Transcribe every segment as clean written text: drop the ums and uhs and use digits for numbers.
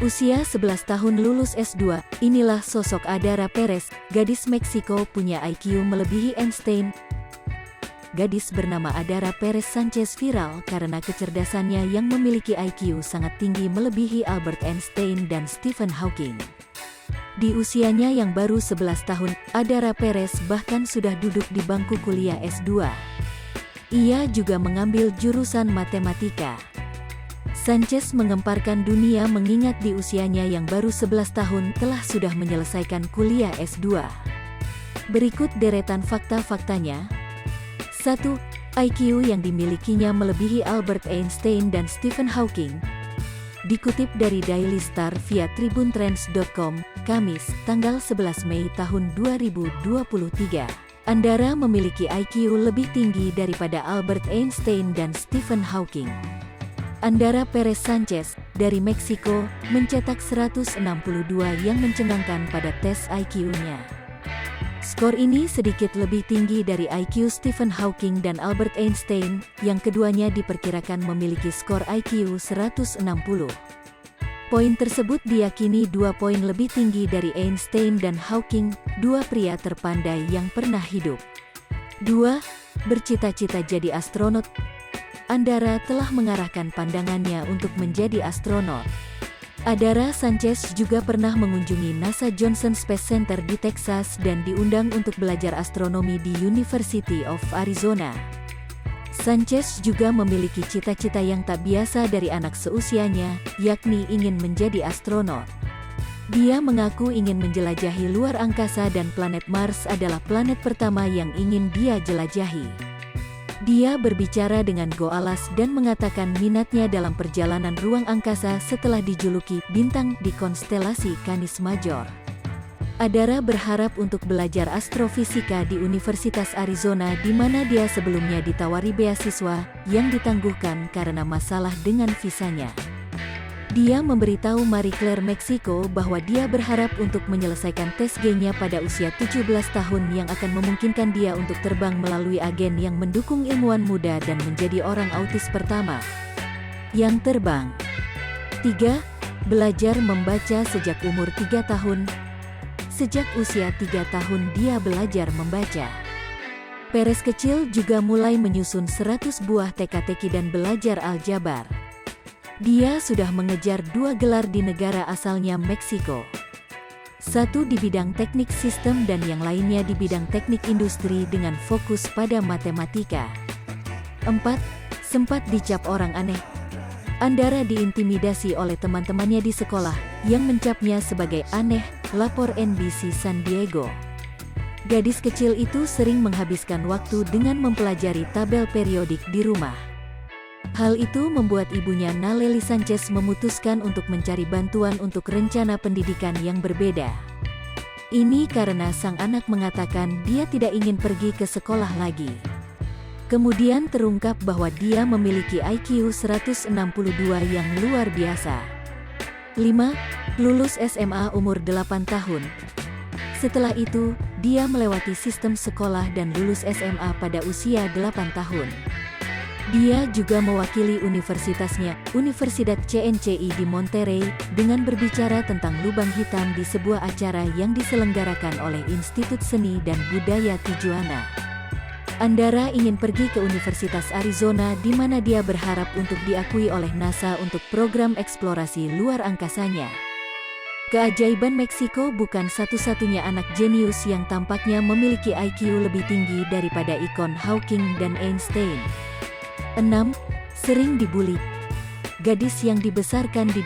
Usia 11 tahun lulus S2, inilah sosok Adara Perez, gadis Meksiko punya IQ melebihi Einstein. Gadis bernama Adara Perez Sanchez viral karena kecerdasannya yang memiliki IQ sangat tinggi melebihi Albert Einstein dan Stephen Hawking. Di usianya yang baru 11 tahun, Adara Perez bahkan sudah duduk di bangku kuliah S2. Ia juga mengambil jurusan matematika. Sanchez mengemparkan dunia mengingat di usianya yang baru 11 tahun telah sudah menyelesaikan kuliah S2. Berikut deretan fakta-faktanya. 1. IQ yang dimilikinya melebihi Albert Einstein dan Stephen Hawking. Dikutip dari Daily Star via tribuntrends.com, Kamis, tanggal 11 Mei tahun 2023. Andara memiliki IQ lebih tinggi daripada Albert Einstein dan Stephen Hawking. Andara Perez Sanchez, dari Meksiko, mencetak 162 yang mencengangkan pada tes IQ-nya. Skor ini sedikit lebih tinggi dari IQ Stephen Hawking dan Albert Einstein, yang keduanya diperkirakan memiliki skor IQ 160. Poin tersebut diyakini 2 poin lebih tinggi dari Einstein dan Hawking, dua pria terpandai yang pernah hidup. 2. Bercita-cita jadi astronot. Andara telah mengarahkan pandangannya untuk menjadi astronot. Adara Sanchez juga pernah mengunjungi NASA Johnson Space Center di Texas dan diundang untuk belajar astronomi di University of Arizona. Sanchez juga memiliki cita-cita yang tak biasa dari anak seusianya, yakni ingin menjadi astronot. Dia mengaku ingin menjelajahi luar angkasa dan planet Mars adalah planet pertama yang ingin dia jelajahi. Dia berbicara dengan Goalas dan mengatakan minatnya dalam perjalanan ruang angkasa setelah dijuluki bintang di konstelasi Canis Major. Adara berharap untuk belajar astrofisika di Universitas Arizona di mana dia sebelumnya ditawari beasiswa yang ditangguhkan karena masalah dengan visanya. Dia memberitahu Marie Claire Meksiko bahwa dia berharap untuk menyelesaikan tes G-nya pada usia 17 tahun yang akan memungkinkan dia untuk terbang melalui agen yang mendukung ilmuwan muda dan menjadi orang autis pertama yang terbang. 3. Belajar membaca sejak umur 3 tahun. Sejak usia 3 tahun dia belajar membaca. Perez kecil juga mulai menyusun 100 buah teka-teki dan belajar aljabar. Dia sudah mengejar 2 gelar di negara asalnya Meksiko. Satu di bidang teknik sistem dan yang lainnya di bidang teknik industri dengan fokus pada matematika. 4. Sempat dicap orang aneh. Andara diintimidasi oleh teman-temannya di sekolah, yang mencapnya sebagai aneh, lapor NBC San Diego. Gadis kecil itu sering menghabiskan waktu dengan mempelajari tabel periodik di rumah. Hal itu membuat ibunya Naleli Sanchez memutuskan untuk mencari bantuan untuk rencana pendidikan yang berbeda. Ini karena sang anak mengatakan dia tidak ingin pergi ke sekolah lagi. Kemudian terungkap bahwa dia memiliki IQ 162 yang luar biasa. 5. Lulus SMA umur 8 tahun. Setelah itu, dia melewati sistem sekolah dan lulus SMA pada usia 8 tahun. Dia juga mewakili universitasnya, Universidad CNCI di Monterrey, dengan berbicara tentang lubang hitam di sebuah acara yang diselenggarakan oleh Institut Seni dan Budaya Tijuana. Andara ingin pergi ke Universitas Arizona di mana dia berharap untuk diakui oleh NASA untuk program eksplorasi luar angkasanya. Keajaiban Meksiko bukan satu-satunya anak jenius yang tampaknya memiliki IQ lebih tinggi daripada ikon Hawking dan Einstein. 6. Sering dibuli. Gadis yang dibesarkan di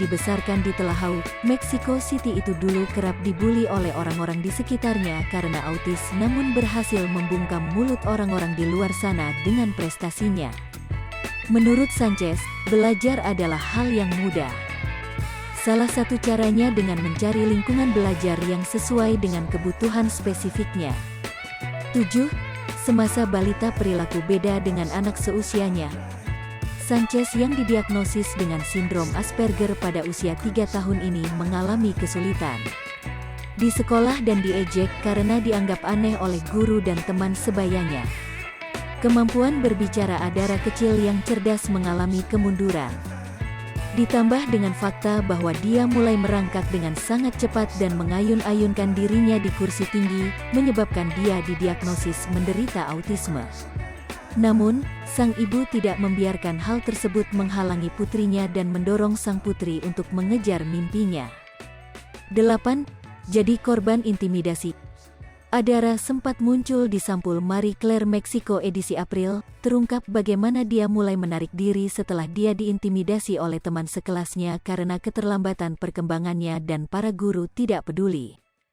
Telahau, Mexico City itu dulu kerap dibuli oleh orang-orang di sekitarnya karena autis namun berhasil membungkam mulut orang-orang di luar sana dengan prestasinya. Menurut Sanchez, belajar adalah hal yang mudah. Salah satu caranya dengan mencari lingkungan belajar yang sesuai dengan kebutuhan spesifiknya. 7. Semasa balita perilaku beda dengan anak seusianya. Sanchez yang didiagnosis dengan sindrom Asperger pada usia 3 tahun ini mengalami kesulitan di sekolah dan diejek karena dianggap aneh oleh guru dan teman sebayanya. Kemampuan berbicara Adara kecil yang cerdas mengalami kemunduran. Ditambah dengan fakta bahwa dia mulai merangkak dengan sangat cepat dan mengayun-ayunkan dirinya di kursi tinggi, menyebabkan dia didiagnosis menderita autisme. Namun, sang ibu tidak membiarkan hal tersebut menghalangi putrinya dan mendorong sang putri untuk mengejar mimpinya. 8. Jadi korban intimidasi. Adara sempat muncul di sampul Marie Claire Meksiko edisi April, terungkap bagaimana dia mulai menarik diri setelah dia diintimidasi oleh teman sekelasnya karena keterlambatan perkembangannya dan para guru tidak peduli.